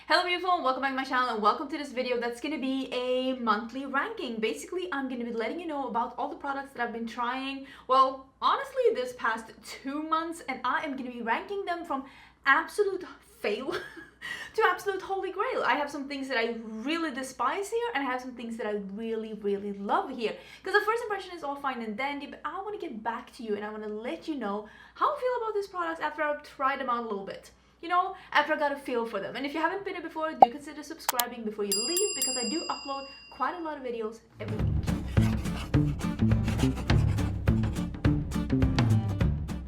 Hello beautiful, welcome back to my channel and welcome to this video that's going to be a monthly ranking. Basically, I'm going to be letting you know about all the products that I've been trying, well, honestly, this past 2 months, and I am going to be ranking them from absolute fail to absolute holy grail. I have some things that I really despise here and I have some things that I really love here. Because the first impression is all fine and dandy, but I want to get back to you and I want to let you know how I feel about these products after I've tried them out a little bit. You know, after I got a feel for them. And if you haven't been here before, do consider subscribing before you leave because I do upload quite a lot of videos every week.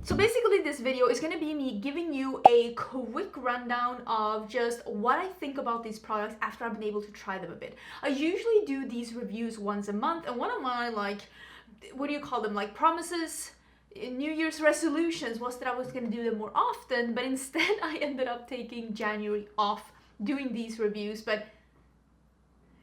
So basically this video is going to be me giving you a quick rundown of just what I think about these products after I've been able to try them a bit. I usually do these reviews once a month, and one of my, what do you call them, promises, New Year's resolutions was that I was going to do them more often, but instead I ended up taking January off doing these reviews, but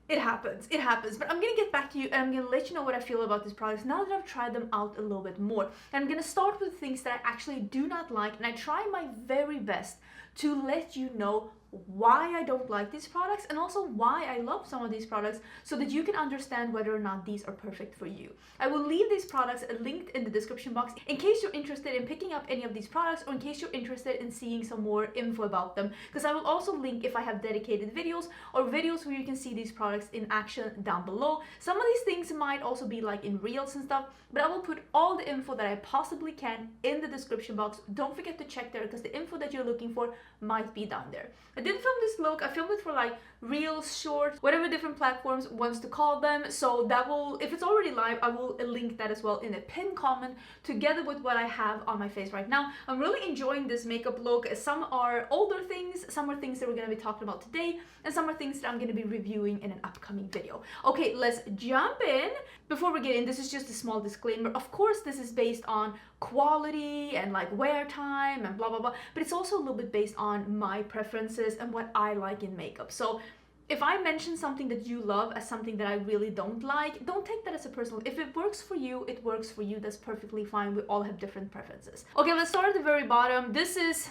it happens, but I'm going to get back to you and I'm going to let you know what I feel about these products now that I've tried them out a little bit more. And I'm going to start with things that I actually do not like, and I try my very best to let you know why I don't like these products and also why I love some of these products so that you can understand whether or not these are perfect for you. I will leave these products linked in the description box in case you're interested in picking up any of these products or in case you're interested in seeing some more info about them, because I will also link if I have dedicated videos or videos where you can see these products in action down below. Some of these things might also be like in reels and stuff, but I will put all the info that I possibly can in the description box. Don't forget to check there because the info that you're looking for might be down there. I didn't film this look, I filmed it for reels, shorts, whatever different platforms wants to call them, so that will, if it's already live, I will link that as well in a pinned comment together with what I have on my face right now. I'm really enjoying this makeup look. Some are older things, some are things that we're going to be talking about today, and some are things that I'm going to be reviewing in an upcoming video. Okay, let's jump in. Before we get in, this is just a small disclaimer. Of course, this is based on quality and wear time and blah blah blah, but it's also a little bit based on my preferences and what I like in makeup. So if I mention something that you love as something that I really don't like, don't take that as a personal. If it works for you, it works for you. That's perfectly fine. We all have different preferences. Okay, let's start at the very bottom. This is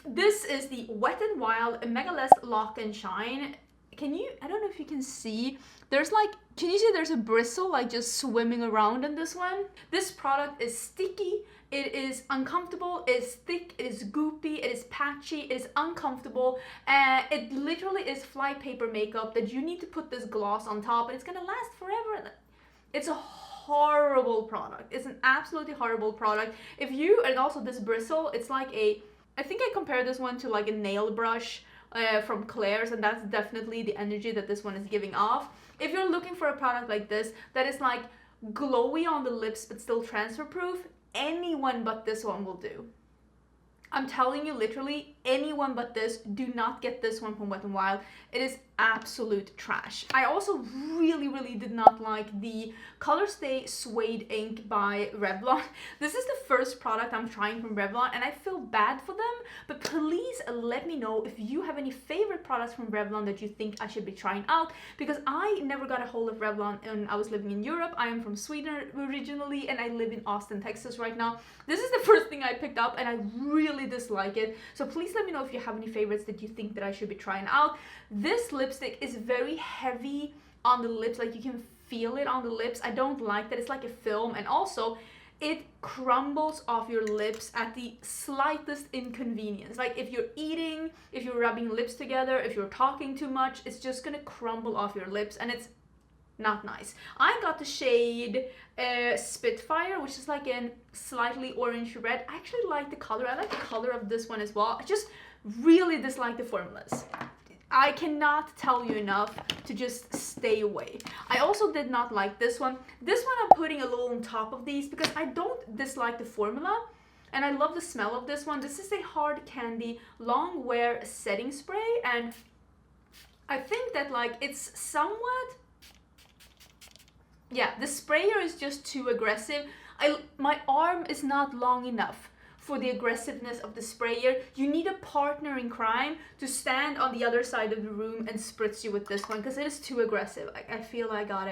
the Wet n Wild Mega Lock and Shine. I don't know if you can see, there's can you see there's a bristle just swimming around in this one? This product is sticky, it is uncomfortable, it is thick, it is goopy, it is patchy, it is uncomfortable, it literally is flypaper makeup that you need to put this gloss on top and it's gonna last forever. It's a horrible product. It's an absolutely horrible product. And also this bristle, it's I think I compared this one to a nail brush from Claire's, and that's definitely the energy that this one is giving off. If you're looking for a product like this that is glowy on the lips but still transfer proof, anyone but this one will do. I'm telling you, literally anyone but this. Do not get this one from Wet n Wild. It is absolute trash. I also really did not like the Color Stay Suede Ink by Revlon. This is the first product I'm trying from Revlon and I feel bad for them, but please let me know if you have any favorite products from Revlon that you think I should be trying out, because I never got a hold of Revlon when I was living in Europe. I am from Sweden originally and I live in Austin, Texas right now. This is the first thing I picked up and I really dislike it, so please let me know if you have any favorites that you think that I should be trying out. This lipstick is very heavy on the lips, you can feel it on the lips. I don't like that. It's like a film, and also it crumbles off your lips at the slightest inconvenience. If you're eating, if you're rubbing lips together, if you're talking too much, it's just gonna crumble off your lips and it's not nice. I got the shade Spitfire, which is in slightly orange red. I actually like the color. I like the color of this one as well. I just really dislike the formulas. I cannot tell you enough to just stay away. I also did not like this one. This one I'm putting a little on top of these because I don't dislike the formula and I love the smell of this one. This is a Hard Candy Long Wear Setting Spray, and I think that it's somewhat, yeah, the sprayer is just too aggressive. My arm is not long enough for the aggressiveness of the sprayer. You need a partner in crime to stand on the other side of the room and spritz you with this one because it is too aggressive. I feel I got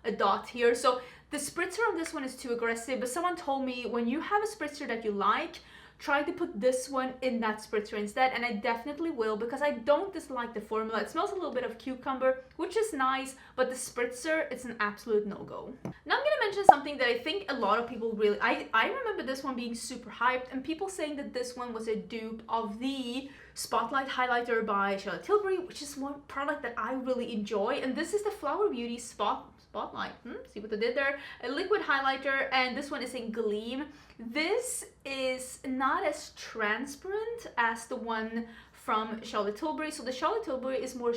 a dot here. So the spritzer on this one is too aggressive, but someone told me when you have a spritzer that you like, try to put this one in that spritzer instead, and I definitely will, because I don't dislike the formula. It smells a little bit of cucumber, which is nice, but the spritzer, it's an absolute no-go. Now I'm gonna mention something that I think a lot of people really, I remember this one being super hyped, and people saying that this one was a dupe of the Spotlight highlighter by Charlotte Tilbury, which is one product that I really enjoy, and this is the Flower Beauty Spotlight. See what I did there? A liquid highlighter, and this one is in Gleam. This is not as transparent as the one from Charlotte Tilbury. So the Charlotte Tilbury is more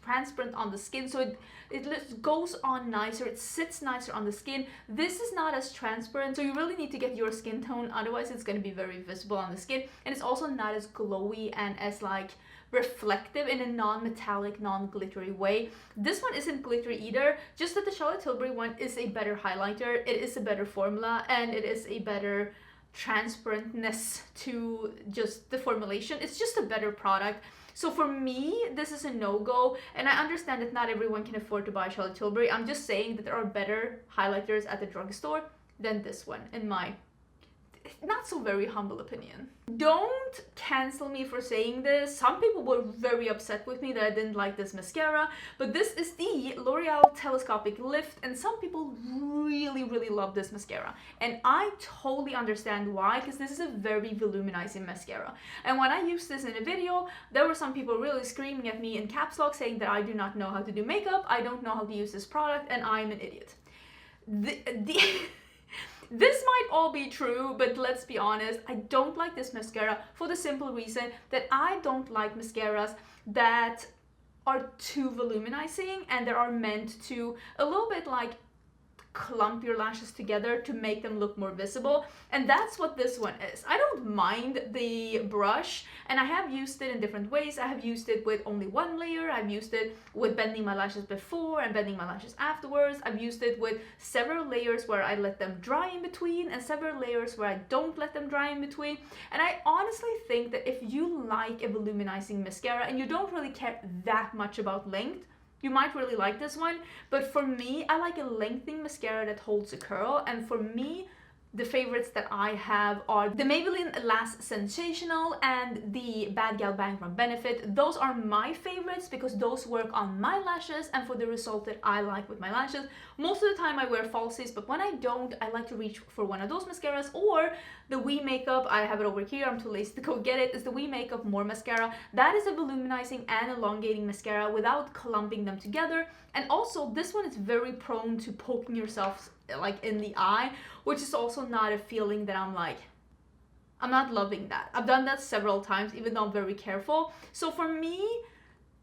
transparent on the skin, so it goes on nicer, it sits nicer on the skin. This is not as transparent, so you really need to get your skin tone, otherwise it's going to be very visible on the skin, and it's also not as glowy and as like reflective in a non-metallic, non-glittery way. This one isn't glittery either, just that the Charlotte Tilbury one is a better highlighter, it is a better formula, and it is a better transparentness to just the formulation. It's just a better product. So for me, this is a no-go, and I understand that not everyone can afford to buy Charlotte Tilbury. I'm just saying that there are better highlighters at the drugstore than this one, in my not so very humble opinion. Don't cancel me for saying this. Some people were very upset with me that I didn't like this mascara, but this is the L'Oreal Telescopic Lift, and some people really love this mascara, and I totally understand why, because this is a very voluminizing mascara. And when I used this in a video, there were some people really screaming at me in caps lock saying that I do not know how to do makeup, I don't know how to use this product, and I'm an idiot. This might all be true, but let's be honest, I don't like this mascara for the simple reason that I don't like mascaras that are too voluminizing and that are meant to a little bit like clump your lashes together to make them look more visible, and that's what this one is. I don't mind the brush, and I have used it in different ways. I have used it with only one layer, I've used it with bending my lashes before and bending my lashes afterwards, I've used it with several layers where I let them dry in between and several layers where I don't let them dry in between. And I honestly think that if you like a voluminizing mascara and you don't really care that much about length, you might really like this one. But for me, I like a lengthening mascara that holds a curl, and for me, the favorites that I have are the Maybelline Lash Sensational and the Bad Gal Bang from Benefit. Those are my favorites because those work on my lashes and for the result that I like with my lashes. Most of the time I wear falsies, but when I don't, I like to reach for one of those mascaras, or the We Makeup, I have it over here, I'm too lazy to go get it, is the We Makeup More Mascara. That is a voluminizing and elongating mascara without clumping them together. And also, this one is very prone to poking yourself like in the eye, which is also not a feeling that I'm not loving that. I've done that several times, even though I'm very careful. So for me,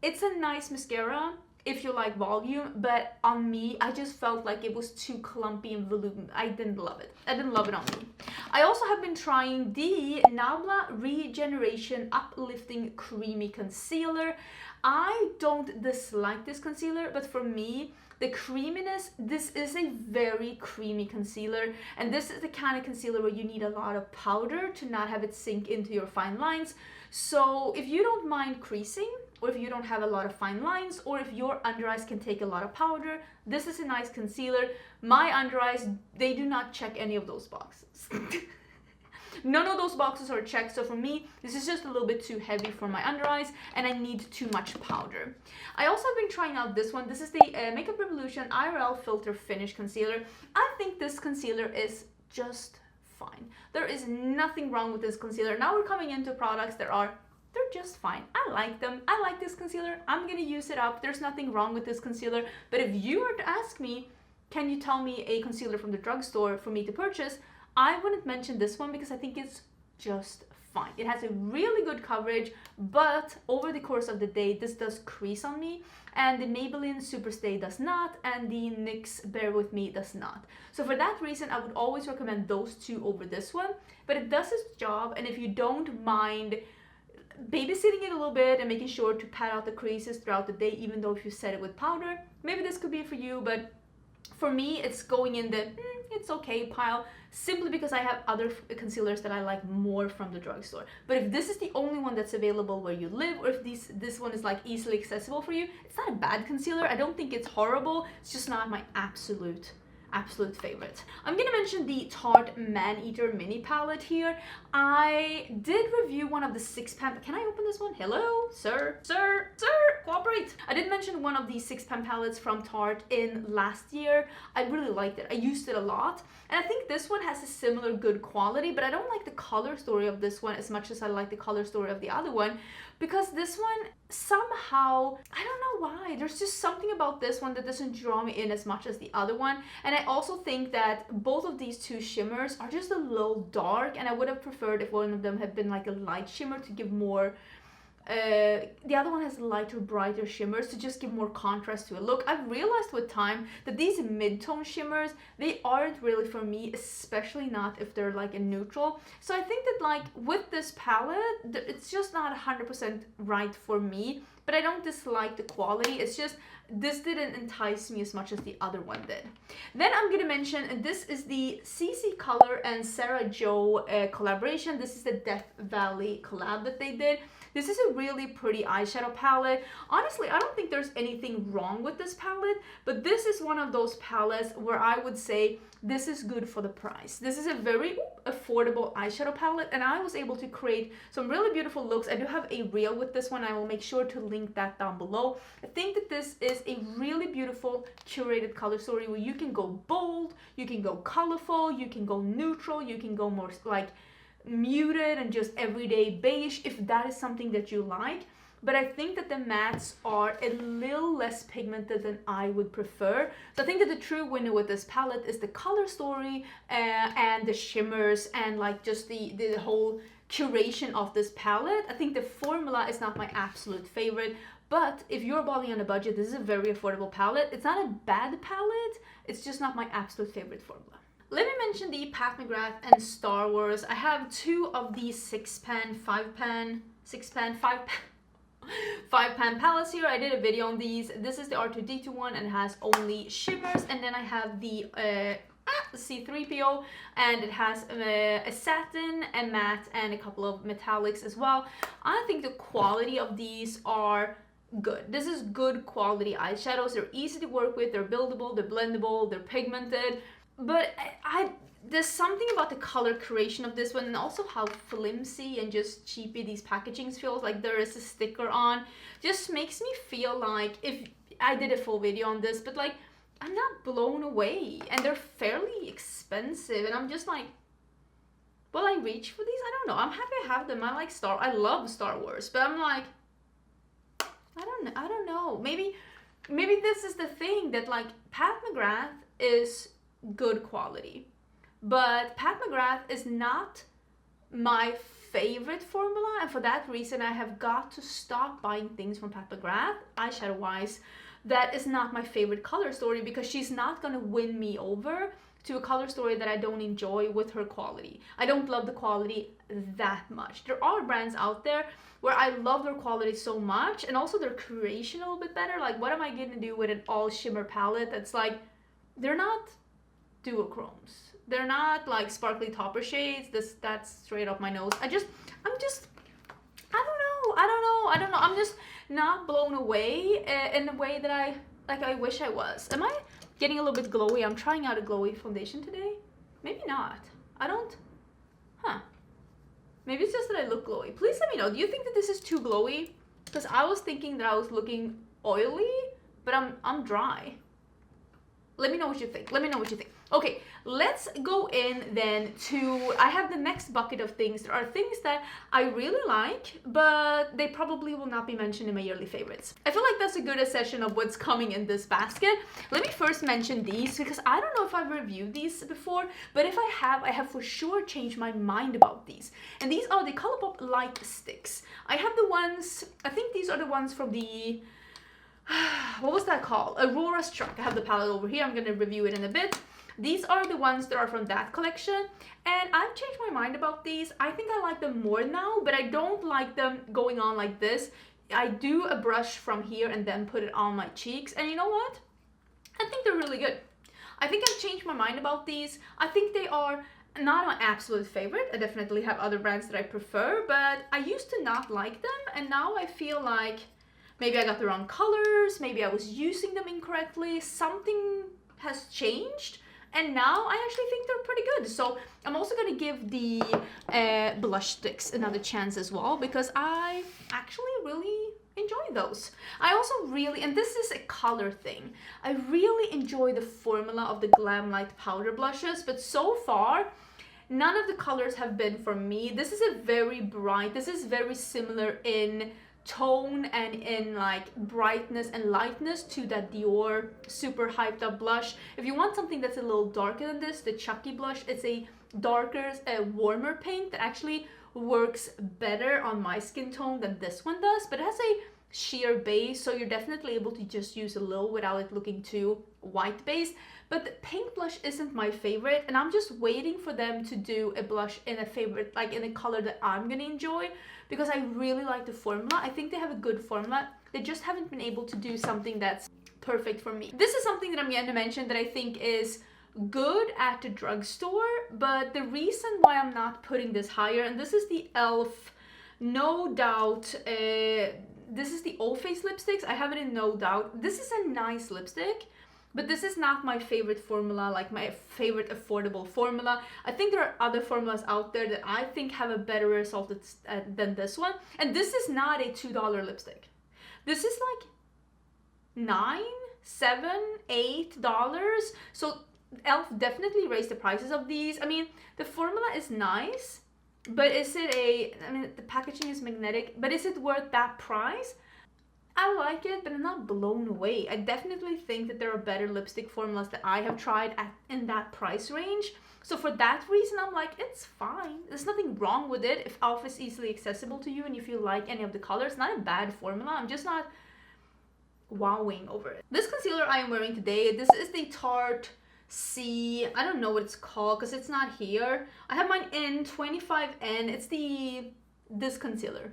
it's a nice mascara if you like volume, but on me, I just felt like it was too clumpy and voluminous. I didn't love it. I didn't love it on me. I also have been trying the Nabla Regeneration Uplifting Creamy Concealer. I don't dislike this concealer, but for me, the creaminess, this is a very creamy concealer, and this is the kind of concealer where you need a lot of powder to not have it sink into your fine lines. So if you don't mind creasing, or if you don't have a lot of fine lines, or if your under eyes can take a lot of powder, this is a nice concealer. My under eyes, they do not check any of those boxes. None of those boxes are checked, so for me, this is just a little bit too heavy for my under eyes, and I need too much powder. I also have been trying out this one. This is the Makeup Revolution IRL Filter Finish Concealer. I think this concealer is just fine. There is nothing wrong with this concealer. Now we're coming into products that they're just fine. I like them. I like this concealer. I'm gonna use it up. There's nothing wrong with this concealer. But if you were to ask me, can you tell me a concealer from the drugstore for me to purchase, I wouldn't mention this one because I think it's just fine. It has a really good coverage, but over the course of the day, this does crease on me, and the Maybelline Superstay does not, and the NYX Bear With Me does not. So for that reason, I would always recommend those two over this one, but it does its job, and if you don't mind babysitting it a little bit and making sure to pat out the creases throughout the day, even though if you set it with powder, maybe this could be for you. But for me, it's going in the it's okay pile, simply because I have other concealers that I like more from the drugstore. But if this is the only one that's available where you live, or if this one is like easily accessible for you, it's not a bad concealer. I don't think it's horrible. It's just not my absolute absolute favorites. I'm gonna mention the Tarte Man-Eater Mini Palette here. I did review one of the 6-pan. Can I open this one? Hello, sir, cooperate. I did mention one of the 6-pan palettes from Tarte in last year. I really liked it. I used it a lot. And I think this one has a similar good quality, but I don't like the color story of this one as much as I like the color story of the other one, because this one somehow, I don't know why, there's just something about this one that doesn't draw me in as much as the other one. And I also think that both of these two shimmers are just a little dark, and I would have preferred if one of them had been like a light shimmer to give more the other one has lighter, brighter shimmers to just give more contrast to it. Look, I've realized with time that these mid-tone shimmers, they aren't really for me, especially not if they're like a neutral. So I think that like with this palette, it's just not 100% right for me, but I don't dislike the quality. It's just this didn't entice me as much as the other one did. Then I'm gonna mention, and this is the CC Color and Sarah Jo collaboration. This is the Death Valley collab that they did. This is a really pretty eyeshadow palette. Honestly, I don't think there's anything wrong with this palette, but this is one of those palettes where I would say this is good for the price. This is a very affordable eyeshadow palette, and I was able to create some really beautiful looks. I do have a reel with this one. I will make sure to link that down below. I think that this is a really beautiful curated color story where you can go bold, you can go colorful, you can go neutral, you can go more like muted and just everyday beige if that is something that you like. But I think that the mattes are a little less pigmented than I would prefer. So I think that the true winner with this palette is the color story and the shimmers and like just the whole curation of this palette. I think the formula is not my absolute favorite, but if you're balling on a budget, this is a very affordable palette. It's not a bad palette, it's just not my absolute favorite formula. Let me mention the Pat McGrath and Star Wars. I have two of these 6-pan, 5-pan palettes here. I did a video on these. This is the R2-D2 one and it has only shimmers. And then I have the C3PO and it has a satin, a matte, and a couple of metallics as well. I think the quality of these are good. This is good quality eyeshadows. They're easy to work with, they're buildable, they're blendable, they're pigmented. But there's something about the color creation of this one and also how flimsy and just cheapy these packagings feels. Like there is a sticker on. Just makes me feel like, if I did a full video on this, but like I'm not blown away, and they're fairly expensive, and I'm just like, will I reach for these? I don't know. I'm happy I have them. I love Star Wars, but I'm like, I don't know. Maybe this is the thing, that like Pat McGrath is good quality, but Pat McGrath is not my favorite formula, and for that reason I have got to stop buying things from Pat McGrath eyeshadow wise that is not my favorite color story, because she's not gonna win me over to a color story that I don't enjoy with her quality. I don't love the quality that much. There are brands out there where I love their quality so much, and also their creation a little bit better. Like, what am I gonna do with an all shimmer palette that's like, they're not duochromes, they're not like sparkly topper shades. That's straight up my nose. I don't know. I'm just not blown away in the way that I wish I was. Am I getting a little bit glowy? I'm trying out a glowy foundation today. Maybe not. Maybe it's just that I look glowy. Please let me know. Do you think that this is too glowy? Because I was thinking that I was looking oily, but I'm dry. Let me know what you think. Okay, let's go in then to, I have the next bucket of things. There are things that I really like, but they probably will not be mentioned in my yearly favorites. I feel like that's a good accession of what's coming in this basket. Let me first mention these, because I don't know if I've reviewed these before, but if I have for sure changed my mind about these. And these are the Colourpop Light Sticks. I have the ones, I think these are the ones from the, what was that called? Aurora's Truck. I have the palette over here. I'm going to review it in a bit. These are the ones that are from that collection, and I've changed my mind about these. I think I like them more now, but I don't like them going on like this. I do a brush from here and then put it on my cheeks, and you know what? I think they're really good. I think I've changed my mind about these. I think they are not my absolute favorite. I definitely have other brands that I prefer, but I used to not like them, and now I feel like maybe I got the wrong colors, maybe I was using them incorrectly. Something has changed, And now I actually think they're pretty good. So I'm also gonna give the blush sticks another chance as well, because I actually really enjoy those. I also really, and this is a color thing, I really enjoy the formula of the Glam Light powder blushes, but so far none of the colors have been for me. This is a very bright, this is very similar in tone and in like brightness and lightness to that Dior super hyped up blush. If you want something that's a little darker than this, the Chucky blush, it's a darker, warmer pink that actually works better on my skin tone than this one does, but it has a sheer base, so you're definitely able to just use a little without it looking too white base. But the pink blush isn't my favorite, and I'm just waiting for them to do a blush in a favorite, like in a color that I'm gonna enjoy, because I really like the formula. I think they have a good formula. They just haven't been able to do something that's perfect for me. This is something that I'm going to mention that I think is good at the drugstore, but the reason why I'm not putting this higher, and this is the e.l.f. No Doubt, this is the All Face lipsticks. I have it in No Doubt. This is a nice lipstick, but this is not my favorite formula, like my favorite affordable formula. I think there are other formulas out there that I think have a better result than this one. And this is not a $2 lipstick. This is like $9, $7, $8. So e.l.f. definitely raised the prices of these. I mean, the formula is nice, but is it I mean, the packaging is magnetic, but is it worth that price? I like it, but I'm not blown away. I definitely think that there are better lipstick formulas that I have tried in that price range. So for that reason, I'm like, it's fine. There's nothing wrong with it. If e.l.f. is easily accessible to you and if you like any of the colors, not a bad formula. I'm just not wowing over it. This concealer I am wearing today, this is the Tarte C, I don't know what it's called because it's not here. I have mine in 25N. It's this concealer.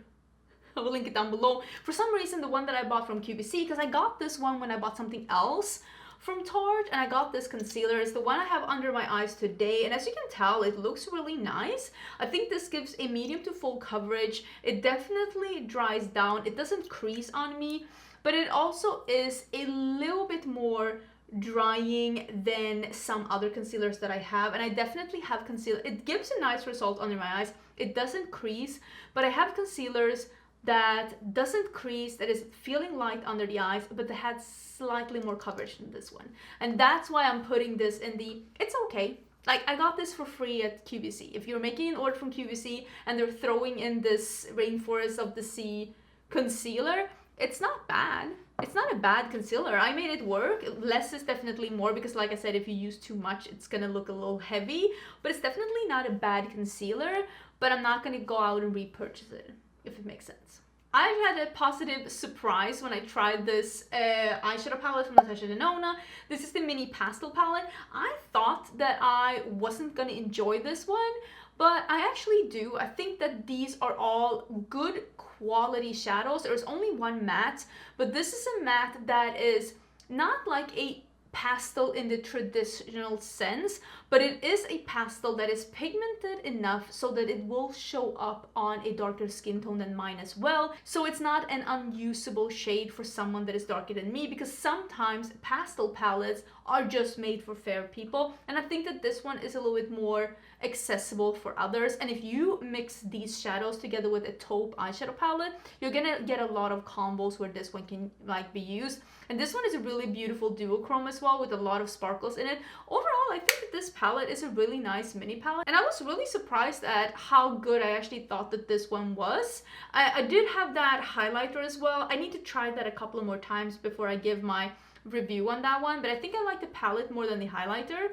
I will link it down below. For some reason, the one that I bought from QVC, because I got this one when I bought something else from Tarte, and I got this concealer. It's the one I have under my eyes today, and as you can tell, it looks really nice. I think this gives a medium to full coverage. It definitely dries down. It doesn't crease on me, but it also is a little bit more drying than some other concealers that I have, and I definitely have concealer. It gives a nice result under my eyes. It doesn't crease, but I have concealers that doesn't crease, that is feeling light under the eyes, but that had slightly more coverage than this one. And that's why I'm putting this in the, it's okay. Like, I got this for free at QVC. If you're making an order from QVC and they're throwing in this Rainforest of the Sea concealer, it's not bad. It's not a bad concealer. I made it work. Less is definitely more because, like I said, if you use too much, it's gonna look a little heavy. But it's definitely not a bad concealer, but I'm not gonna go out and repurchase it, if it makes sense. I've had a positive surprise when I tried this eyeshadow palette from Natasha Denona. This is the mini pastel palette. I thought that I wasn't gonna enjoy this one, but I actually do. I think that these are all good quality shadows. There's only one matte, but this is a matte that is not like a pastel in the traditional sense, but it is a pastel that is pigmented enough so that it will show up on a darker skin tone than mine as well. So it's not an unusable shade for someone that is darker than me, because sometimes pastel palettes are just made for fair people, and I think that this one is a little bit more accessible for others. And if you mix these shadows together with a taupe eyeshadow palette, you're gonna get a lot of combos where this one can like be used. And this one is a really beautiful duochrome as well, with a lot of sparkles in it. Overall, I think that this palette is a really nice mini palette, and I was really surprised at how good I actually thought that this one was. I did have that highlighter as well. I need to try that a couple of more times before I give my review on that one, but I think I like the palette more than the highlighter.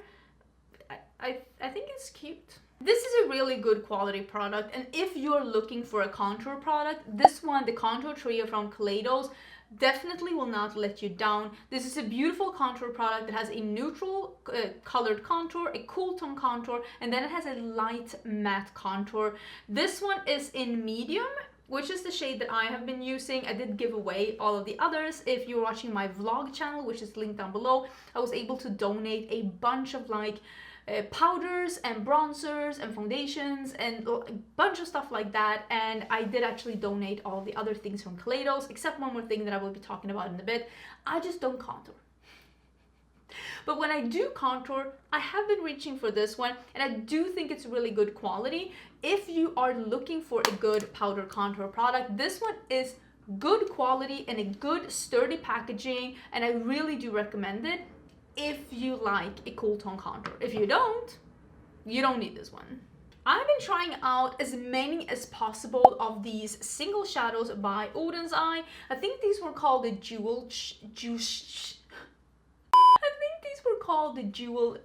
I think it's cute. This is a really good quality product, and if you're looking for a contour product, this one, the Contour Trio from Kaleidos, definitely will not let you down. This is a beautiful contour product that has a neutral colored contour, a cool tone contour, and then it has a light matte contour. This one is in medium, which is the shade that I have been using. I did give away all of the others. If you're watching my vlog channel, which is linked down below, I was able to donate a bunch of like powders and bronzers and foundations and a bunch of stuff like that, and I did actually donate all the other things from Kaleidos, except one more thing that I will be talking about in a bit. I just don't contour. But when I do contour, I have been reaching for this one, and I do think it's really good quality. If you are looking for a good powder contour product, this one is good quality and a good sturdy packaging, and I really do recommend it if you like a cool tone contour. If you don't need this one. I've been trying out as many as possible of these single shadows by Oden's Eye. I think these were called the Jewel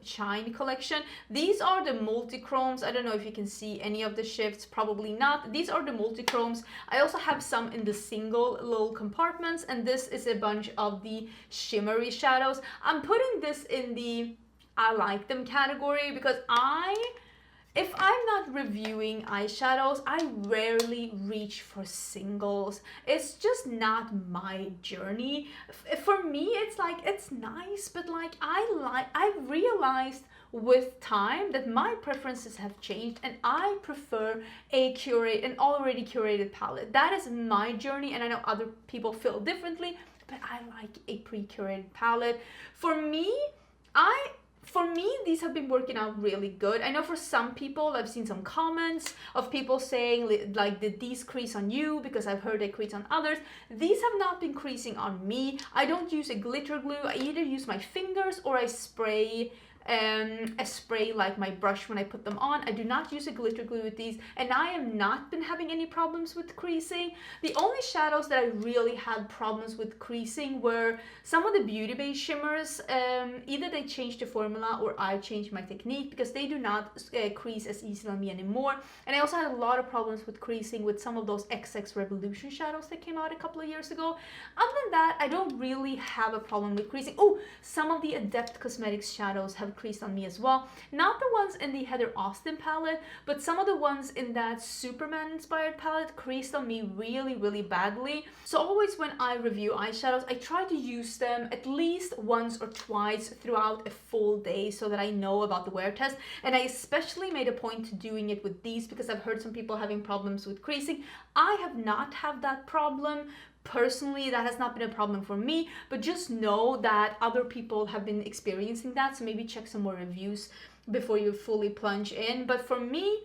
Shine collection. These are the multi-chromes. I don't know if you can see any of the shifts, probably not. These are the multi-chromes. I also have some in the single little compartments, and this is a bunch of the shimmery shadows. I'm putting this in the I like them category because if I'm not reviewing eyeshadows, I rarely reach for singles. It's just not my journey. For me, it's like, it's nice, but like I've realized with time that my preferences have changed, and I prefer an already curated palette. That is my journey, and I know other people feel differently, but I like a pre-curated palette. For me, these have been working out really good. I know for some people, I've seen some comments of people saying, like, did these crease on you? Because I've heard they crease on others. These have not been creasing on me. I don't use a glitter glue. I either use my fingers or I spray like my brush when I put them on. I do not use a glitter glue with these, and I have not been having any problems with creasing. The only shadows that I really had problems with creasing were some of the Beauty based shimmers. Either they changed the formula or I changed my technique, because they do not crease as easily on me anymore. And I also had a lot of problems with creasing with some of those XX Revolution shadows that came out a couple of years ago. Other than that, I don't really have a problem with creasing. Oh, some of the Adept Cosmetics shadows have creased on me as well. Not the ones in the Heather Austin palette, but some of the ones in that Superman inspired palette creased on me really, really badly. So always when I review eyeshadows, I try to use them at least once or twice throughout a full day so that I know about the wear test. And I especially made a point to doing it with these because I've heard some people having problems with creasing. I have not had that problem. Personally, that has not been a problem for me, but just know that other people have been experiencing that, so maybe check some more reviews before you fully plunge in. But for me,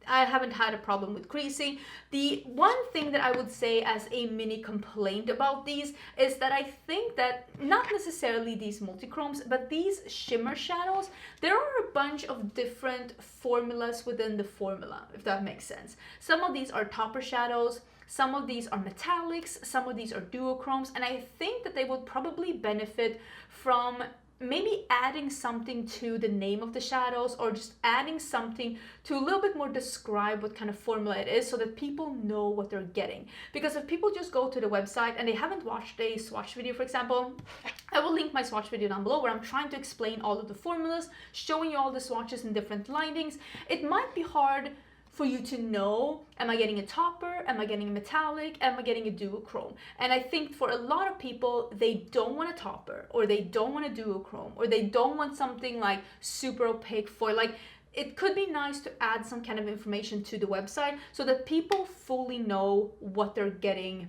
I haven't had a problem with creasing. The one thing that I would say as a mini complaint about these is that I think that not necessarily these multi-chromes, but these shimmer shadows, there are a bunch of different formulas within the formula, if that makes sense. Some of these are topper shadows, some of these are metallics, some of these are duochromes, and I think that they would probably benefit from maybe adding something to the name of the shadows, or just adding something to a little bit more describe what kind of formula it is, so that people know what they're getting. Because if people just go to the website and they haven't watched a swatch video, for example, I will link my swatch video down below where I'm trying to explain all of the formulas, showing you all the swatches in different linings. It might be hard for you to know, am I getting a topper, am I getting a metallic, am I getting a duochrome? And I think for a lot of people, they don't want a topper, or they don't want a duochrome, or they don't want something like super opaque foil. Like, it could be nice to add some kind of information to the website so that people fully know what they're getting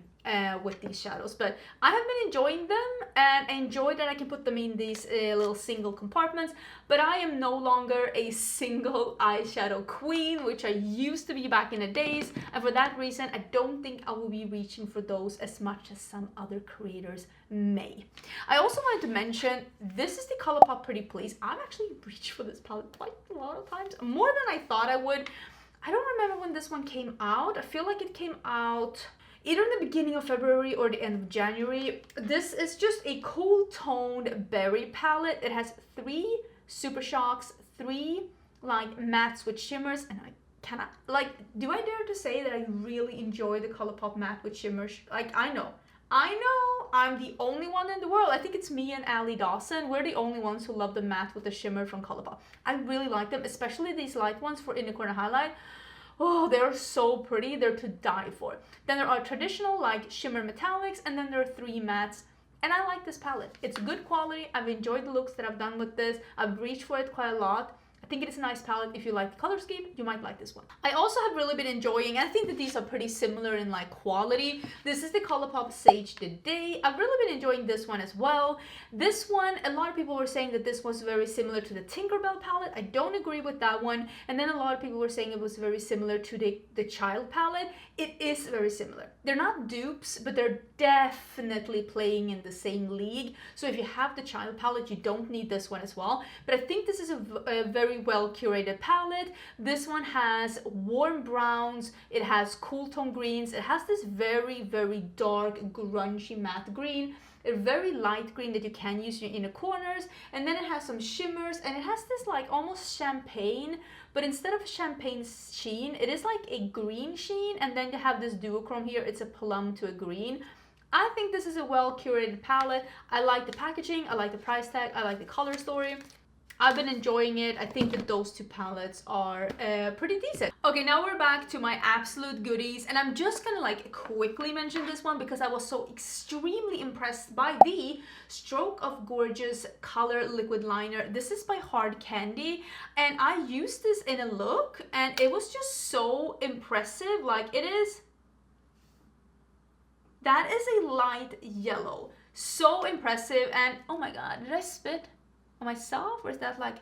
with these shadows. But I have been enjoying them, and I enjoy that I can put them in these little single compartments. But I am no longer a single eyeshadow queen, which I used to be back in the days, and for that reason I don't think I will be reaching for those as much as some other creators may. I also wanted to mention, this is the ColourPop Pretty Please. I've actually reached for this palette quite a lot of times, more than I thought I would. I don't remember when this one came out. I feel like it came out either in the beginning of February or the end of January. This is just a cool toned berry palette. It has 3 Super Shocks, 3 like mattes with shimmers, and I cannot, like, do I dare to say that I really enjoy the ColourPop matte with shimmers? Like, I know I'm the only one in the world. I think it's me and Ali Dawson. We're the only ones who love the matte with the shimmer from ColourPop. I really like them, especially these light ones for inner corner highlight. Oh, they're so pretty. They're to die for. Then there are traditional like shimmer metallics, and then there are 3 mattes. And I like this palette. It's good quality. I've enjoyed the looks that I've done with this. I've reached for it quite a lot. I think it is a nice palette. If you like the color scheme, you might like this one. I also have really been enjoying, I think that these are pretty similar in like quality. This is the Colourpop Sage Today. I've really been enjoying this one as well. This one, a lot of people were saying that this was very similar to the Tinkerbell palette. I don't agree with that one. And then a lot of people were saying it was very similar to the Child palette. It is very similar. They're not dupes, but they're definitely playing in the same league. So if you have the Child palette, you don't need this one as well. But I think this is a very well curated palette. This one has warm browns, it has cool tone greens, it has this very, very dark, grungy matte green, a very light green that you can use in your inner corners, and then it has some shimmers, and it has this like almost champagne, but instead of champagne sheen, it is like a green sheen, and then you have this duochrome here, it's a plum to a green. I think this is a well curated palette. I like the packaging, I like the price tag, I like the color story. I've been enjoying it. I think that those two palettes are pretty decent. Okay, now we're back to my absolute goodies, and I'm just gonna like quickly mention this one because I was so extremely impressed by the Stroke of Gorgeous Color Liquid Liner. This is by Hard Candy, and I used this in a look, and it was just so impressive. Like it is, that is a light yellow. So impressive, and oh my god, did I spit on myself, or is that like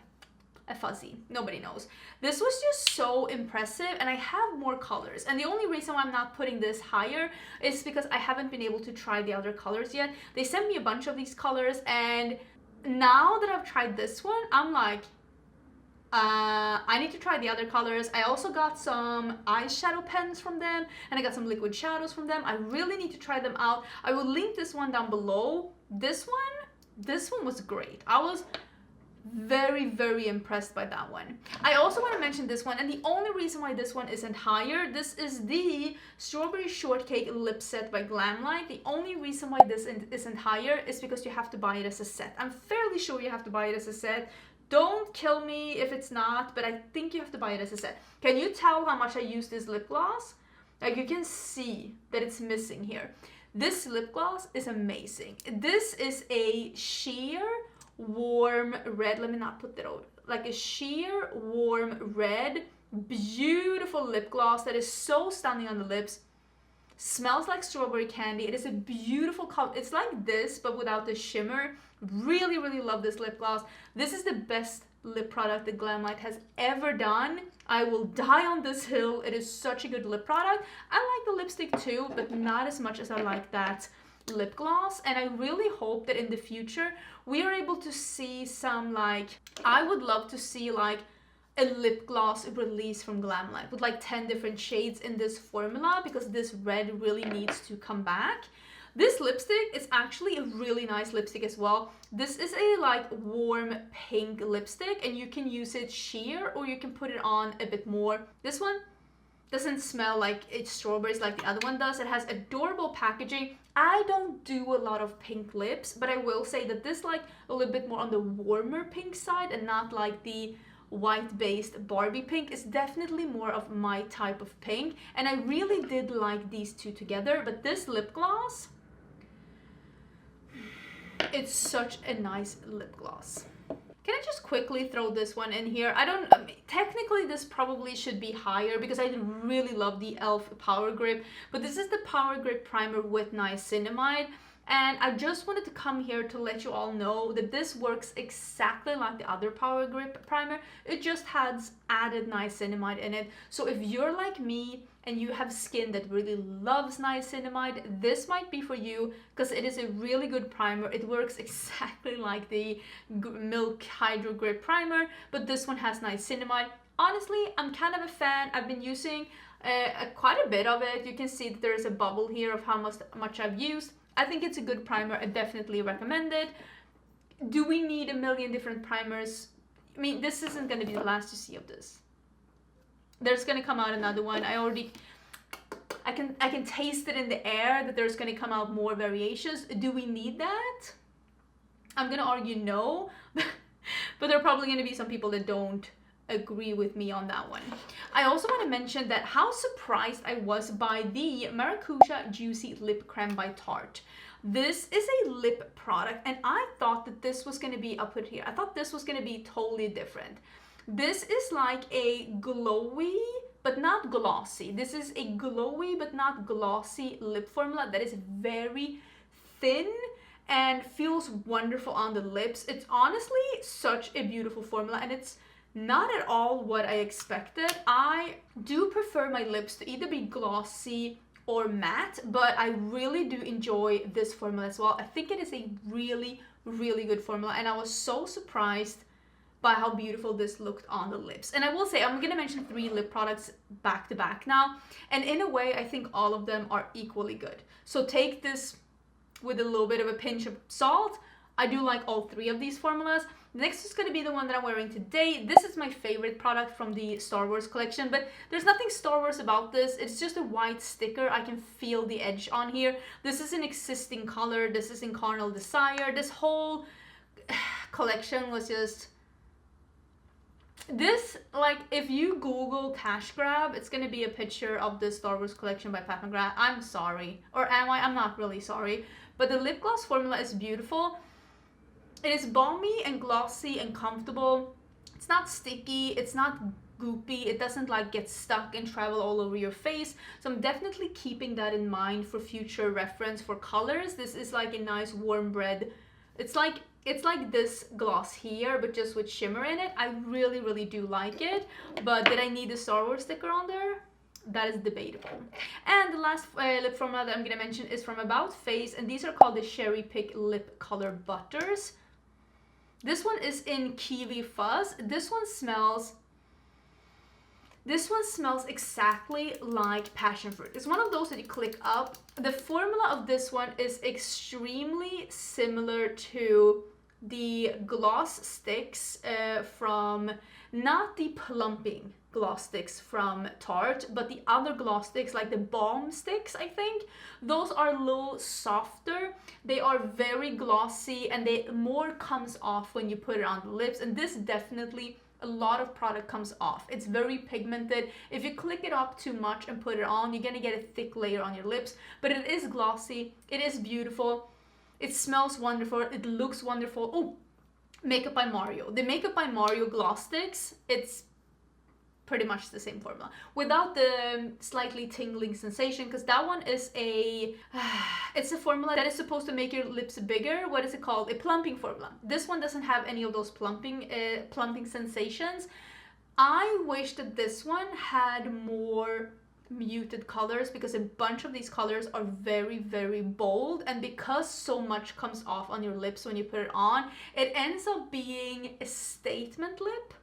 a fuzzy? Nobody knows. This was just so impressive, and I have more colors, and the only reason why I'm not putting this higher is because I haven't been able to try the other colors yet. They sent me a bunch of these colors, and now that I've tried this one, I'm like, I need to try the other colors. I also got some eyeshadow pens from them, and I got some liquid shadows from them. I really need to try them out. I will link this one down below. This one was great. I was very, very impressed by that one. I also want to mention this one, and the only reason why this one isn't higher, this is the Strawberry Shortcake Lip Set by Glamlight. The only reason why this isn't higher is because you have to buy it as a set. I'm fairly sure you have to buy it as a set. Don't kill me if it's not, but I think you have to buy it as a set. Can you tell how much I use this lip gloss? Like you can see that it's missing here. This lip gloss is amazing. This is a sheer warm red. Let me not put that out. Like a sheer warm red, beautiful lip gloss that is so stunning on the lips. Smells like strawberry candy. It is a beautiful color. It's like this, but without the shimmer. Really, really love this lip gloss. This is the best lip product that Glamlight has ever done. I will die on this hill. It is such a good lip product. I like the lipstick too, but not as much as I like that lip gloss. And I really hope that in the future we are able to see some, like, I would love to see like a lip gloss release from Glamlight with like 10 different shades in this formula, because this red really needs to come back. This lipstick is actually a really nice lipstick as well. This is a like warm pink lipstick, and you can use it sheer or you can put it on a bit more. This one doesn't smell like it's strawberries like the other one does. It has adorable packaging. I don't do a lot of pink lips, but I will say that this like a little bit more on the warmer pink side and not like the white based Barbie pink is definitely more of my type of pink, and I really did like these two together. But this lip gloss, it's such a nice lip gloss. Can I just quickly throw this one in here? I mean, technically this probably should be higher because I really love the e.l.f. Power Grip, but this is the Power Grip Primer with niacinamide. And I just wanted to come here to let you all know that this works exactly like the other Power Grip primer. It just has added niacinamide in it. So if you're like me and you have skin that really loves niacinamide, this might be for you because it is a really good primer. It works exactly like the Milk Hydro Grip primer, but this one has niacinamide. Honestly, I'm kind of a fan. I've been using quite a bit of it. You can see that there's a bubble here of how much I've used. I think it's a good primer. I definitely recommend it. Do we need a million different primers? I mean, this isn't going to be the last you see of this. There's going to come out another one. I can taste it in the air that there's going to come out more variations. Do we need that? I'm going to argue no, but there are probably going to be some people that don't agree with me on that one. I also want to mention that how surprised I was by the Maracuja Juicy Lip Creme by Tarte. This is a lip product, and I thought that this was going to be, I'll put it here, I thought this was going to be totally different. This is like a glowy but not glossy. This is a glowy but not glossy lip formula that is very thin and feels wonderful on the lips. It's honestly such a beautiful formula, and it's not at all what I expected. I do prefer my lips to either be glossy or matte, but I really do enjoy this formula as well. I think it is a really, really good formula, and I was so surprised by how beautiful this looked on the lips. And I will say, I'm gonna mention 3 lip products back to back now, and in a way, I think all of them are equally good. So take this with a little bit of a pinch of salt. I do like all 3 of these formulas. Next is going to be the one that I'm wearing today. This is my favorite product from the Star Wars collection, but there's nothing Star Wars about this. It's just a white sticker. I can feel the edge on here. This is an existing color. This is in Carnal Desire. This whole collection was just... This, like, if you Google cash grab, it's going to be a picture of the Star Wars collection by Pat McGrath. I'm sorry. Or am I? I'm not really sorry. But the lip gloss formula is beautiful. It is balmy and glossy and comfortable. It's not sticky. It's not goopy. It doesn't like get stuck and travel all over your face. So I'm definitely keeping that in mind for future reference for colors. This is like a nice warm red. It's like this gloss here, but just with shimmer in it. I really, really do like it. But did I need the Star Wars sticker on there? That is debatable. And the last lip formula that I'm going to mention is from About Face, and these are called the Cherry Pick Lip Color Butters. This one is in Kiwi Fuzz. This one smells exactly like passion fruit. It's one of those that you click up. The formula of this one is extremely similar to the gloss sticks from, not the plumping gloss sticks from Tarte, but the other gloss sticks, like the balm sticks, I think. Those are a little softer. They are very glossy, and more comes off when you put it on the lips. And this definitely, a lot of product comes off. It's very pigmented. If you click it up too much and put it on, you're gonna get a thick layer on your lips. But it is glossy. It is beautiful. It smells wonderful. It looks wonderful. Oh, Makeup by Mario. The Makeup by Mario gloss sticks, it's pretty much the same formula without the slightly tingling sensation, because that one is it's a formula that is supposed to make your lips bigger. What is it called? A plumping formula. This one doesn't have any of those plumping sensations. I wish that this one had more muted colors, because a bunch of these colors are very, very bold, and because so much comes off on your lips when you put it on, it ends up being a statement lip.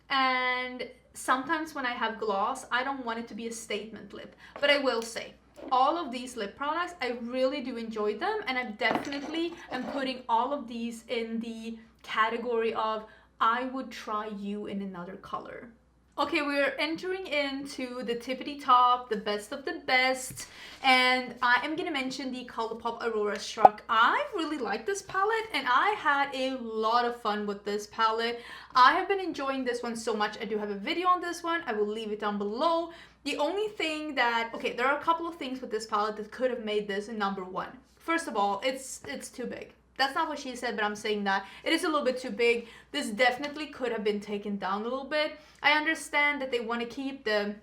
And sometimes when I have gloss, I don't want it to be a statement lip. But I will say, all of these lip products, I really do enjoy them, and I definitely am putting all of these in the category of I would try you in another color. Okay, we're entering into the tippity top, the best of the best, and I am gonna mention the Colourpop Aurora Struck. I really like this palette, and I had a lot of fun with this palette. I have been enjoying this one so much. I do have a video on this one. I will leave it down below. The only thing that, okay, there are a couple of things with this palette that could have made this a #1. First of all, it's too big. That's not what she said, but I'm saying that it is a little bit too big. This definitely could have been taken down a little bit. I understand that they want to keep the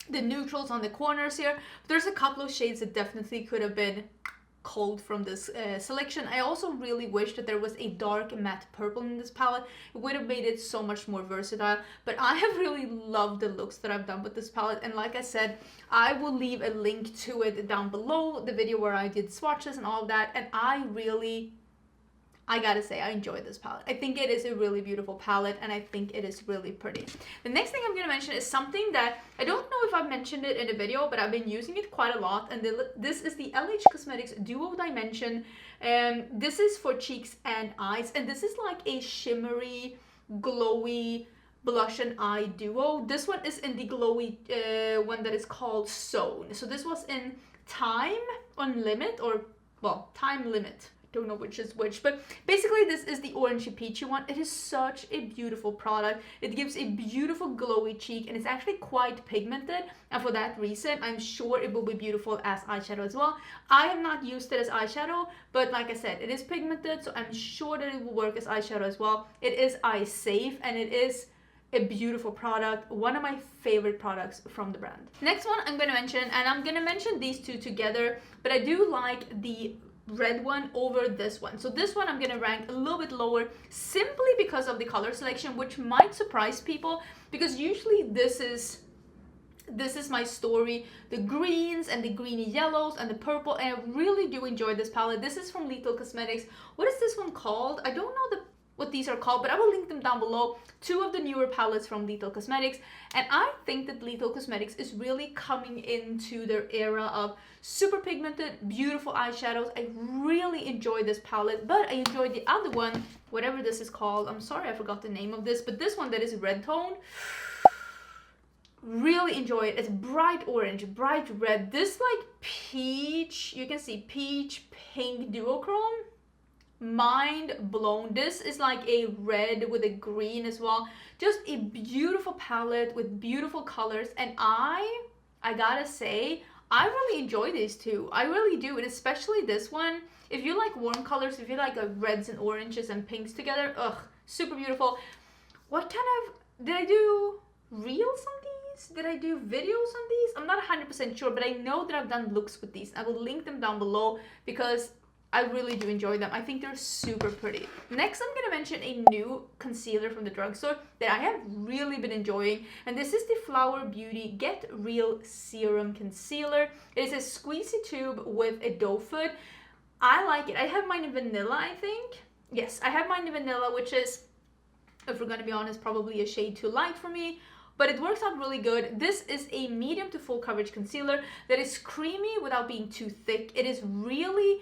neutrals on the corners here, but there's a couple of shades that definitely could have been culled from this selection. I also really wish that there was a dark matte purple in this palette. It would have made it so much more versatile, but I have really loved the looks that I've done with this palette, and like I said, I will leave a link to it down below, the video where I did swatches and all of that, and I gotta say, I enjoyed this palette. I think it is a really beautiful palette, and I think it is really pretty. The next thing I'm gonna mention is something that I don't know if I've mentioned it in a video, but I've been using it quite a lot, and this is the LH Cosmetics Duo Dimension. This is for cheeks and eyes, and this is like a shimmery, glowy blush and eye duo. This one is in the glowy one that is called Zone. So this was in Time Unlimit, or, well, Time Limit. Don't know which is which, but basically this is the orangey peachy one. It is such a beautiful product. It gives a beautiful glowy cheek, and it's actually quite pigmented, and for that reason I'm sure it will be beautiful as eyeshadow as well. I have not used it as eyeshadow, but like I said, it is pigmented, so I'm sure that it will work as eyeshadow as well. It is eye safe, and it is a beautiful product, one of my favorite products from the brand. Next one I'm gonna mention, and I'm gonna mention these two together, but I do like the red one over this one. So this one I'm gonna rank a little bit lower simply because of the color selection, which might surprise people, because usually this is my story, the greens and the greeny yellows and the purple, and I really do enjoy this palette. This is from Lethal Cosmetics. What is this one called? I don't know what these are called, but I will link them down below. Two of the newer palettes from Lethal Cosmetics, and I think that Lethal Cosmetics is really coming into their era of super pigmented, beautiful eyeshadows. I really enjoy this palette, but I enjoy the other one, whatever this is called. I'm sorry, I forgot the name of this, but this one that is red tone, really enjoy it. It's bright orange, bright red, this like peach, you can see peach pink duochrome. Mind blown. This is like a red with a green as well. Just a beautiful palette with beautiful colors, and I gotta say, I really enjoy these two. I really do, and especially this one. If you like warm colors, if you like reds and oranges and pinks together, ugh, super beautiful. What kind of, did I do reels on these? Did I do videos on these? I'm not 100% sure, but I know that I've done looks with these. I will link them down below because I really do enjoy them. I think they're super pretty. Next, I'm gonna mention a new concealer from the drugstore that I have really been enjoying, and this is the Flower Beauty Get Real Serum Concealer. It is a squeezy tube with a doe foot. I like it. I have mine in vanilla, I think. Yes, I have mine in vanilla, which is, if we're gonna be honest, probably a shade too light for me, but it works out really good. This is a medium to full coverage concealer that is creamy without being too thick. It is really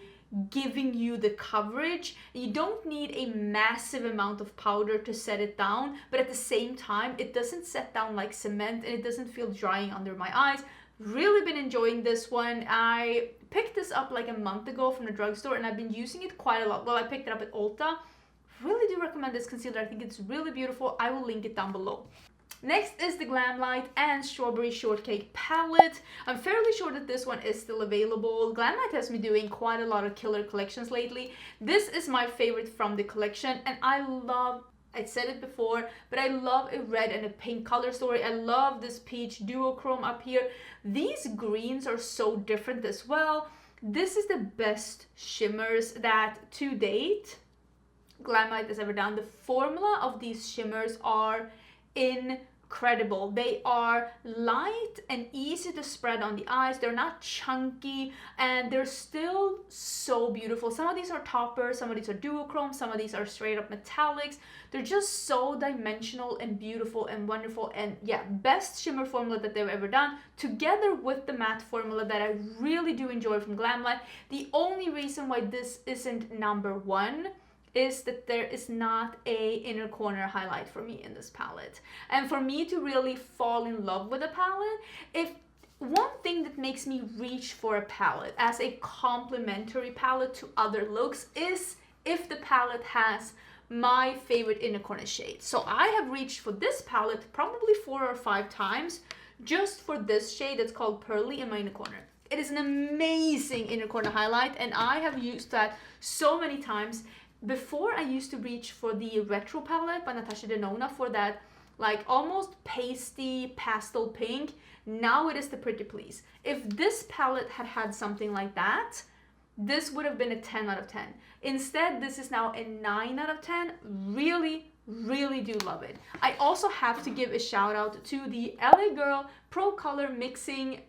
giving you the coverage. You don't need a massive amount of powder to set it down, but at the same time it doesn't set down like cement, and it doesn't feel drying under my eyes. Really been enjoying this one. I picked this up like a month ago from the drugstore, and I've been using it quite a lot. Well, I picked it up at Ulta. Really do recommend this concealer. I think it's really beautiful. I will link it down below. Next is the Glamlight and Strawberry Shortcake palette. I'm fairly sure that this one is still available. Glamlight has been doing quite a lot of killer collections lately. This is my favorite from the collection, and I love, I said it before, but I love a red and a pink color story. I love this peach duochrome up here. These greens are so different as well. This is the best shimmers that to date Glamlight has ever done. The formula of these shimmers are incredible. They are light and easy to spread on the eyes. They're not chunky, and they're still so beautiful. Some of these are toppers, some of these are duochrome, some of these are straight up metallics. They're just so dimensional and beautiful and wonderful, and yeah, best shimmer formula that they've ever done, together with the matte formula that I really do enjoy from Glamlight. The only reason why this isn't number one is that there is not a inner corner highlight for me in this palette. And for me to really fall in love with a palette, if one thing that makes me reach for a palette as a complementary palette to other looks is if the palette has my favorite inner corner shade. So I have reached for this palette probably 4 or 5 times just for this shade that's called Pearly in my inner corner. It is an amazing inner corner highlight, and I have used that so many times. Before, I used to reach for the Retro palette by Natasha Denona for that like almost pasty pastel pink. Now it is the Pretty Please. If this palette had had something like that, this would have been a 10 out of 10. Instead, this is now a 9 out of 10. Really, really do love it. I also have to give a shout out to the LA Girl Pro Color Mixing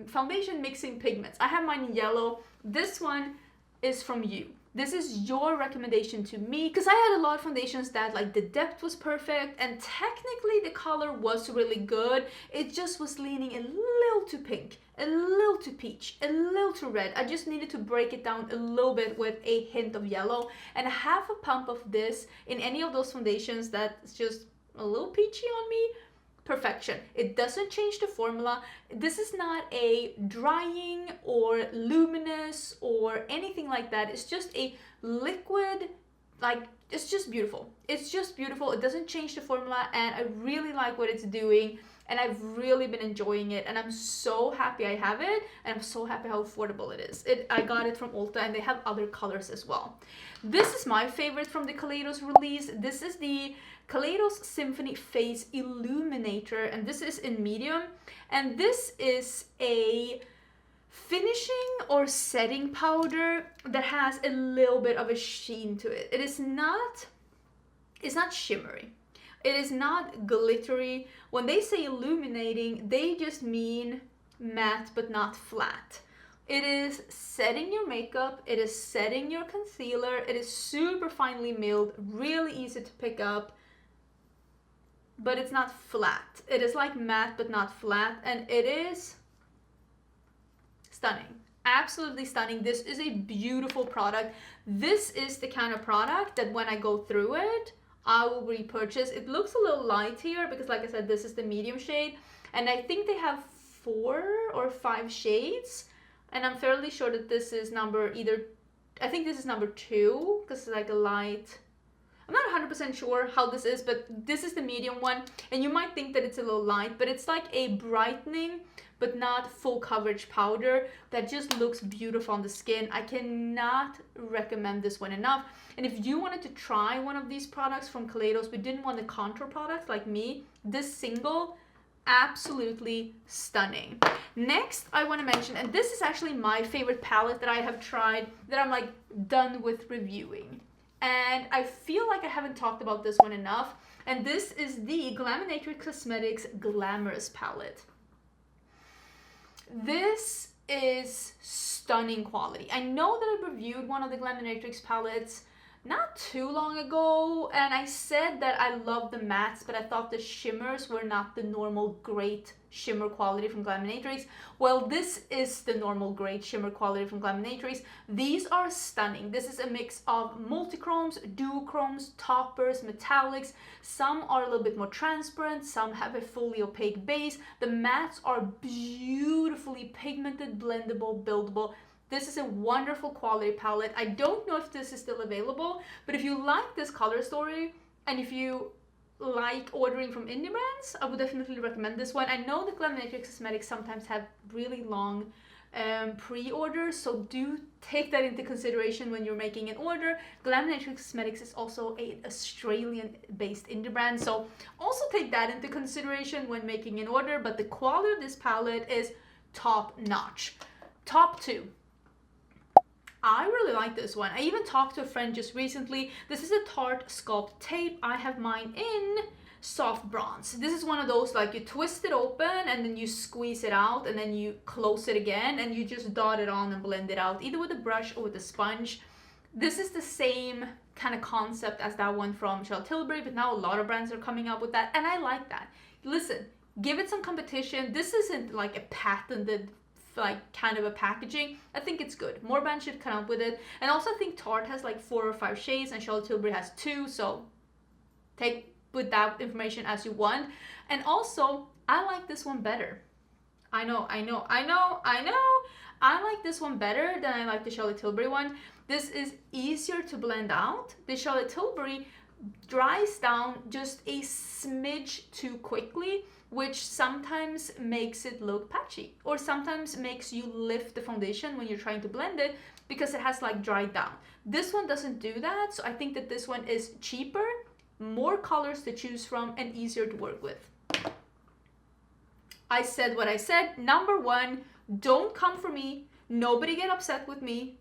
Foundation Mixing Pigments. I have mine in yellow. This one is from you. This is your recommendation to me, because I had a lot of foundations that like the depth was perfect and technically the color was really good. It just was leaning a little too pink, a little too peach, a little too red. I just needed to break it down a little bit with a hint of yellow, and half a pump of this in any of those foundations that's just a little peachy on me. Perfection. It doesn't change the formula. This is not a drying or luminous or anything like that. It's just a liquid, like, it's just beautiful. It's just beautiful. It doesn't change the formula, and I really like what it's doing. and I've really been enjoying it, and I'm so happy I have it, and I'm so happy how affordable it is. I got it from Ulta, and they have other colors as well. This is my favorite from the Kaleidos release. This is the Kaleidos Symphony Face Illuminator, and this is in medium, and this is a finishing or setting powder that has a little bit of a sheen to it. It's not shimmery. It is not glittery. When they say illuminating, they just mean matte but not flat. It is setting your makeup, it is setting your concealer, it is super finely milled, really easy to pick up, but it's not flat. It is like matte but not flat, and it is stunning. Absolutely stunning. This is a beautiful product. This is the kind of product that when I go through it, I will repurchase. It looks a little light here because, like I said, this is the medium shade, and I think they have 4 or 5 shades, and I'm fairly sure that this is I think this is number 2 because it's like a light. I'm not 100% sure how this is, but this is the medium one, and you might think that it's a little light, but it's like a brightening but not full coverage powder that just looks beautiful on the skin. I cannot recommend this one enough. And if you wanted to try one of these products from Kaleidos but didn't want the contour products like me, this single, absolutely stunning. Next, I want to mention, and this is actually my favorite palette that I have tried, that I'm like done with reviewing. And I feel like I haven't talked about this one enough. And this is the Nomad Cosmetics Glamorous palette. This is stunning quality. I know that I reviewed one of the Glamonatrix palettes not too long ago, and I said that I love the mattes, but I thought the shimmers were not the normal great shimmer quality from Glamonatrix. Well, this is the normal great shimmer quality from Glamonatrix. These are stunning. This is a mix of multichromes, duochromes, toppers, metallics. Some are a little bit more transparent, some have a fully opaque base. The mattes are beautifully pigmented, blendable, buildable. This is a wonderful quality palette. I don't know if this is still available, but if you like this color story, and if you like ordering from indie brands, I would definitely recommend this one. I know that Glamonatrix Cosmetics sometimes have really long pre-orders, so do take that into consideration when you're making an order. Glamonatrix Cosmetics is also an Australian-based indie brand, so also take that into consideration when making an order, but the quality of this palette is top-notch. Top 2. I really like this one. I even talked to a friend just recently. This is a Tarte Sculpt Tape. I have mine in soft bronze. This is one of those, like, you twist it open and then you squeeze it out and then you close it again and you just dot it on and blend it out, either with a brush or with a sponge. This is the same kind of concept as that one from Charlotte Tilbury, but now a lot of brands are coming up with that, and I like that. Listen, give it some competition. This isn't like a patented like kind of a packaging. I think it's good. More brands should come up with it. And also I think Tarte has like 4 or 5 shades and Charlotte Tilbury has 2, so take with that information as you want. And also I like this one better. I know. I like this one better than I like the Charlotte Tilbury one. This is easier to blend out. The Charlotte Tilbury dries down just a smidge too quickly, which sometimes makes it look patchy, or sometimes makes you lift the foundation when you're trying to blend it because it has like dried down. This one doesn't do that, so I think that this one is cheaper, more colors to choose from, and easier to work with. I said what I said. Number 1, don't come for me. Nobody get upset with me.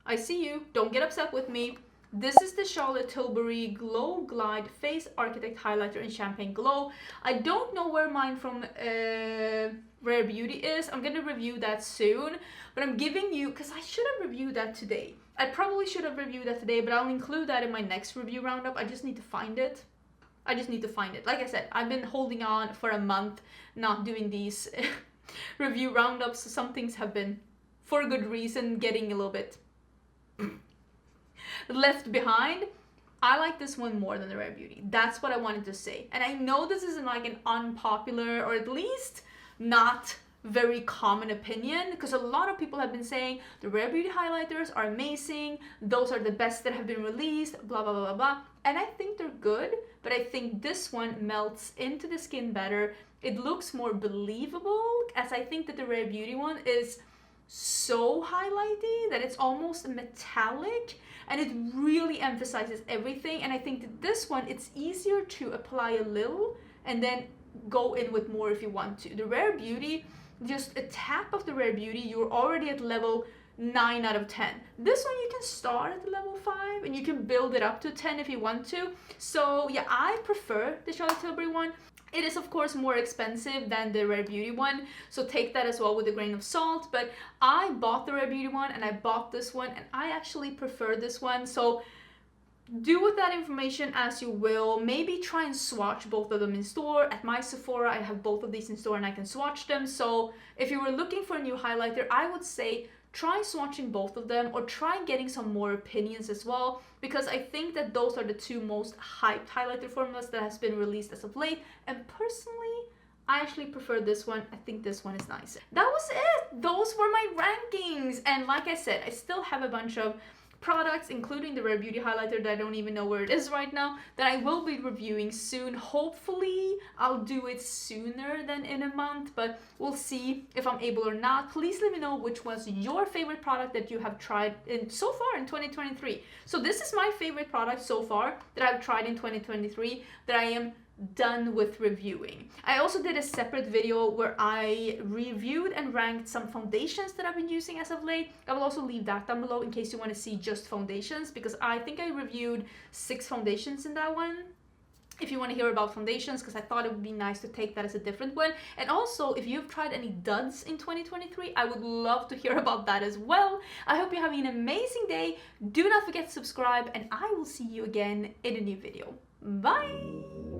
I see you. Don't get upset with me. This is the Charlotte Tilbury Glow Glide Face Architect Highlighter in Champagne Glow. I don't know where mine from Rare Beauty is. I'm going to review that soon. But I'm giving you, because I should have reviewed that today. I probably should have reviewed that today, but I'll include that in my next review roundup. I just need to find it. Like I said, I've been holding on for a month, not doing these review roundups. So some things have been, for a good reason, getting a little bit left behind. I like this one more than the Rare Beauty. That's what I wanted to say. And I know this isn't like an unpopular, or at least not very common opinion, because a lot of people have been saying the Rare Beauty highlighters are amazing, those are the best that have been released, blah blah blah blah blah. And I think they're good, but I think this one melts into the skin better. it looks more believable, as I think that the Rare Beauty one is so highlighty that it's almost metallic, and it really emphasizes everything. And I think that this one, it's easier to apply a little and then go in with more if you want to. The Rare Beauty, just a tap of the Rare Beauty, you're already at level 9 out of 10. This one you can start at level 5 and you can build it up to 10 if you want to. So yeah, I prefer the Charlotte Tilbury one. It is of course more expensive than the Rare Beauty one, so take that as well with a grain of salt. But I bought the Rare Beauty one and I bought this one, and I actually prefer this one. So do with that information as you will. Maybe try and swatch both of them in store. At my Sephora, I have both of these in store and I can swatch them. So if you were looking for a new highlighter, I would say try swatching both of them, or try getting some more opinions as well, because I think that those are the two most hyped highlighter formulas that has been released as of late. And personally, I actually prefer this one. I think this one is nicer. That was it. Those were my rankings. And like I said, I still have a bunch of products, including the Rare Beauty highlighter that I don't even know where it is right now, that I will be reviewing soon. Hopefully I'll do it sooner than in a month, but we'll see if I'm able or not. Please let me know which was your favorite product that you have tried so far in 2023. So this is my favorite product so far that I've tried in 2023 that I am done with reviewing. I also did a separate video where I reviewed and ranked some foundations that I've been using as of late. I will also leave that down below in case you want to see just foundations, because I think I reviewed 6 foundations in that one. If you want to hear about foundations, because I thought it would be nice to take that as a different one. And also, if you've tried any duds in 2023, I would love to hear about that as well. I hope you're having an amazing day. Do not forget to subscribe, and I will see you again in a new video. Bye!